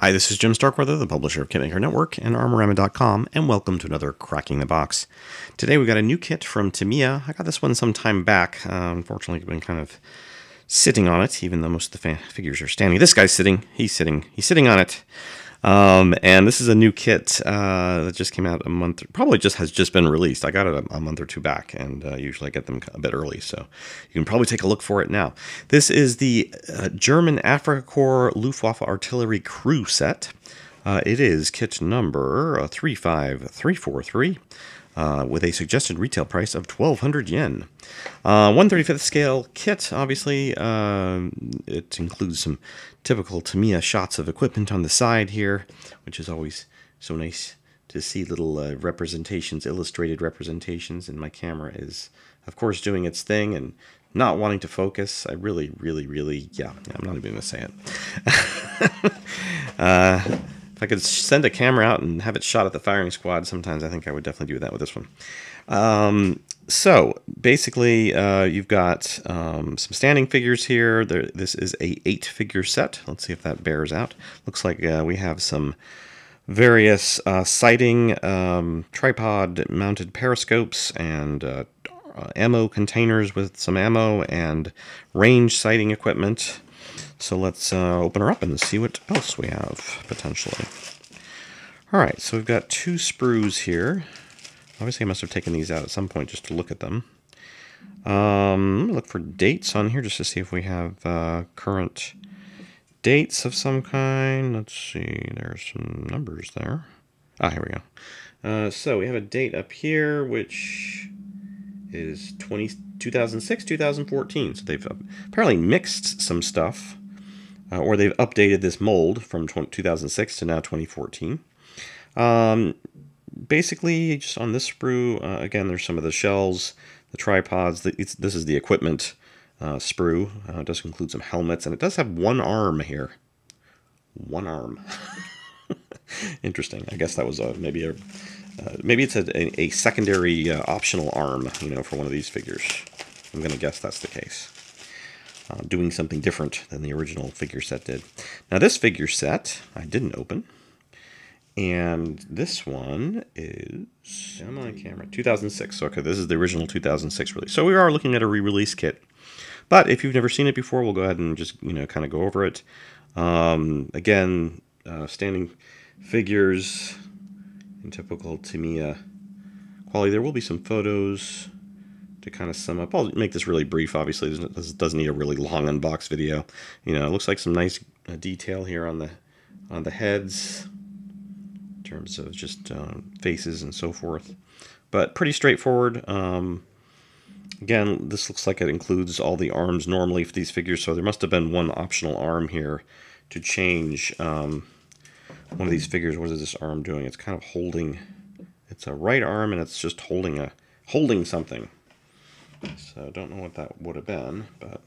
Hi, this is Jim Starkweather, the publisher of Kitmaker Network and Armorama.com, and welcome to another Cracking the Box. Today we got a new kit from Tamiya. I got this one some time back. Unfortunately, I've been kind of sitting on it, even though most of the figures are standing. This guy's sitting. He's sitting on it. And this is a new kit that just came out a month, probably has just been released. I got it a month or two back, and usually I get them a bit early, so you can probably take a look for it now. This is the German Afrika Korps Luftwaffe Artillery Crew set. It is kit number 35343. With a suggested retail price of 1,200 yen. 1/35th scale kit, obviously. It includes some typical Tamiya shots of equipment on the side here, which is always so nice to see little representations, illustrated representations, and my camera is, of course, doing its thing and not wanting to focus. I really, yeah, I'm not even going to say it. If I could send a camera out and have it shot at the firing squad, sometimes I think I would definitely do that with this one. So basically, you've got some standing figures here. This is a 8-figure set. Let's see if that bears out. Looks like we have some various sighting, tripod-mounted periscopes, and ammo containers with some ammo and range sighting equipment. So let's open her up and see what else we have, potentially. Alright, so we've got 2 sprues here. Obviously I must have taken these out at some point just to look at them. Look for dates on here just to see if we have current dates of some kind. Let's see, there's some numbers there. Ah, here we go. So we have a date up here, which is 2006, 2014. So they've apparently mixed some stuff. Or they've updated this mold from 2006 to now 2014. Basically, just on this sprue, again, there's some of the shells, the tripods. This is the equipment sprue. It does include some helmets, and it does have one arm here. One arm. Interesting. I guess that was maybe it's a secondary optional arm, for one of these figures. I'm going to guess that's the case. Doing something different than the original figure set did. Now this figure set I didn't open, and this one is, I'm on camera, 2006. So, okay, this is the original 2006 release. So we are looking at a re-release kit. But if you've never seen it before, we'll go ahead and just kind of go over it. Again, standing figures in typical Tamiya quality. There will be some photos to kind of sum up. I'll make this really brief, obviously. This doesn't need a really long unbox video. It looks like some nice detail here on the heads in terms of just faces and so forth. But pretty straightforward. Again, this looks like it includes all the arms normally for these figures, so there must have been one optional arm here to change one of these figures. What is this arm doing? It's kind of holding, it's a right arm, and it's just holding something. So I don't know what that would have been, but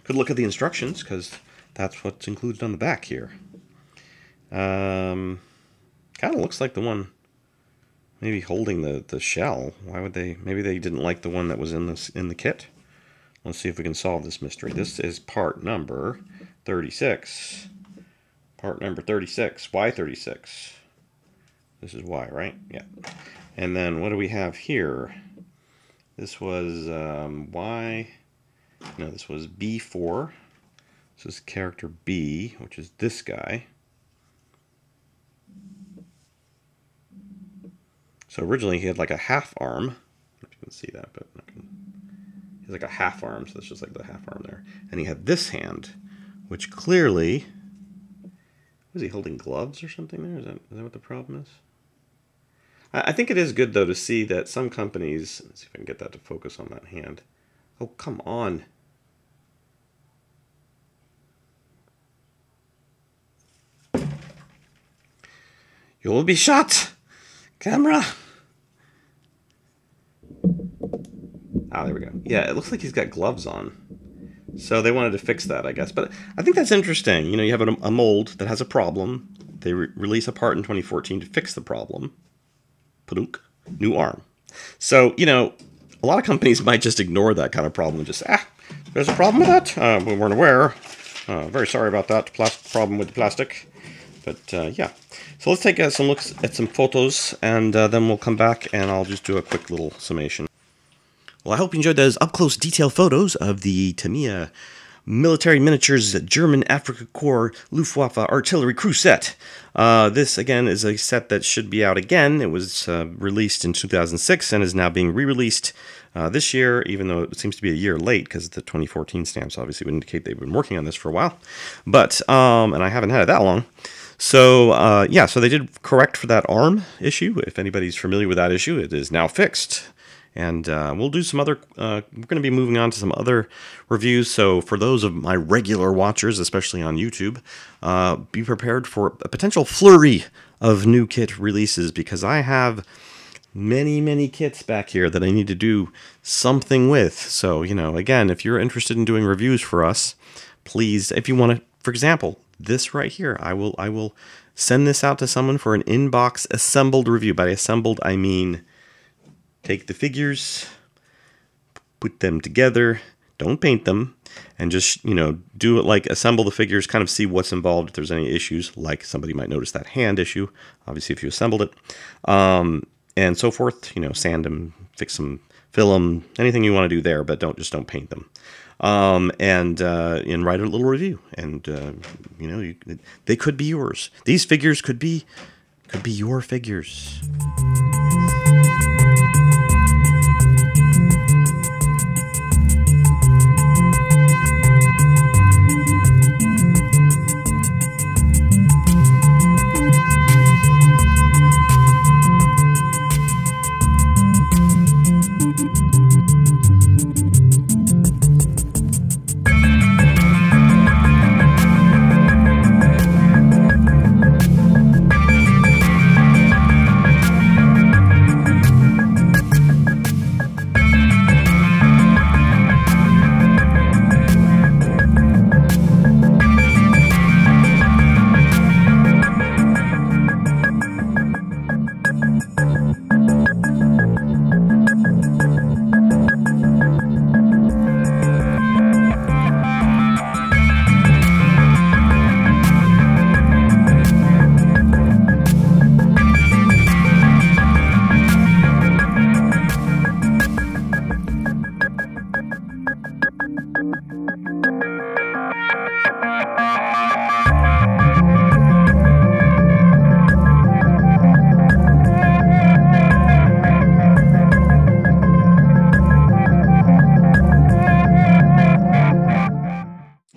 could look at the instructions because that's what's included on the back here. Kind of looks like the one maybe holding the shell. Why would they? Maybe they didn't like the one that was in the kit. Let's see if we can solve this mystery. This is part number 36. Part number 36. Y36. This is Y, right? Yeah. And then what do we have here? This was this was B4. This is character B, which is this guy. So originally he had like a half arm. I don't know if you can see that, but he has like a half arm, so that's just like the half arm there. And he had this hand, which clearly, was he holding gloves or something there? Is that what the problem is? I think it is good, though, to see that some companies... Let's see if I can get that to focus on that hand. Oh, come on. You will be shot! Camera! Ah, there we go. Yeah, it looks like he's got gloves on. So they wanted to fix that, I guess. But I think that's interesting. You have a mold that has a problem. They release a part in 2014 to fix the problem. Padunk, new arm. So, a lot of companies might just ignore that kind of problem and just, there's a problem with that? We weren't aware. Very sorry about that problem with the plastic. But yeah, so let's take some looks at some photos, and then we'll come back and I'll just do a quick little summation. Well, I hope you enjoyed those up-close detail photos of the Tamiya Military Miniatures German Afrika Korps Luftwaffe Artillery Crew set. This, again, is a set that should be out again. It was released in 2006 and is now being re-released this year, even though it seems to be a year late because the 2014 stamps obviously would indicate they've been working on this for a while. But, and I haven't had it that long. So, yeah, so they did correct for that arm issue. If anybody's familiar with that issue, it is now fixed. And we'll do some other, we're going to be moving on to some other reviews. So for those of my regular watchers, especially on YouTube, be prepared for a potential flurry of new kit releases, because I have many kits back here that I need to do something with. So, you know, again, if you're interested in doing reviews for us, please, if you want to, for example, this right here, I will send this out to someone for an inbox assembled review. By assembled, I mean take the figures, put them together, don't paint them, and just, you know, do it like assemble the figures, kind of see what's involved, if there's any issues, like somebody might notice that hand issue, obviously if you assembled it, and so forth, you know, sand them, fix them, fill them, anything you want to do there, but don't paint them. And write a little review, and you know, they could be yours. These figures could be your figures.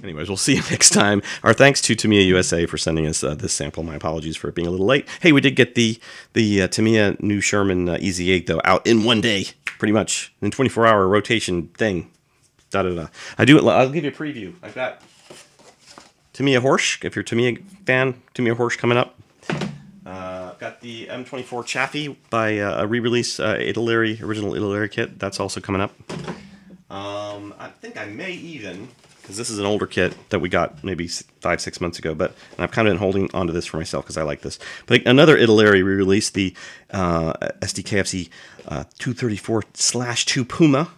Anyways, we'll see you next time. Our thanks to Tamiya USA for sending us this sample. My apologies for it being a little late. Hey, we did get the Tamiya New Sherman Easy 8, though, out in one day, pretty much, in 24-hour rotation thing. I'll give you a preview. I've got Tamiya Horsch, if you're a Tamiya fan, Tamiya Horsch coming up. I've got the M24 Chaffee by a re-release original Italeri kit. That's also coming up. I think I may even, because this is an older kit that we got maybe 5-6 months ago, but I've kind of been holding onto this for myself because I like this. But another Italeri re-release, the SDKFC 234/2 Puma,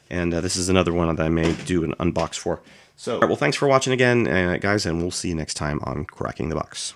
and this is another one that I may do an unbox for. So, all right, well, thanks for watching again, guys, and we'll see you next time on Cracking the Box.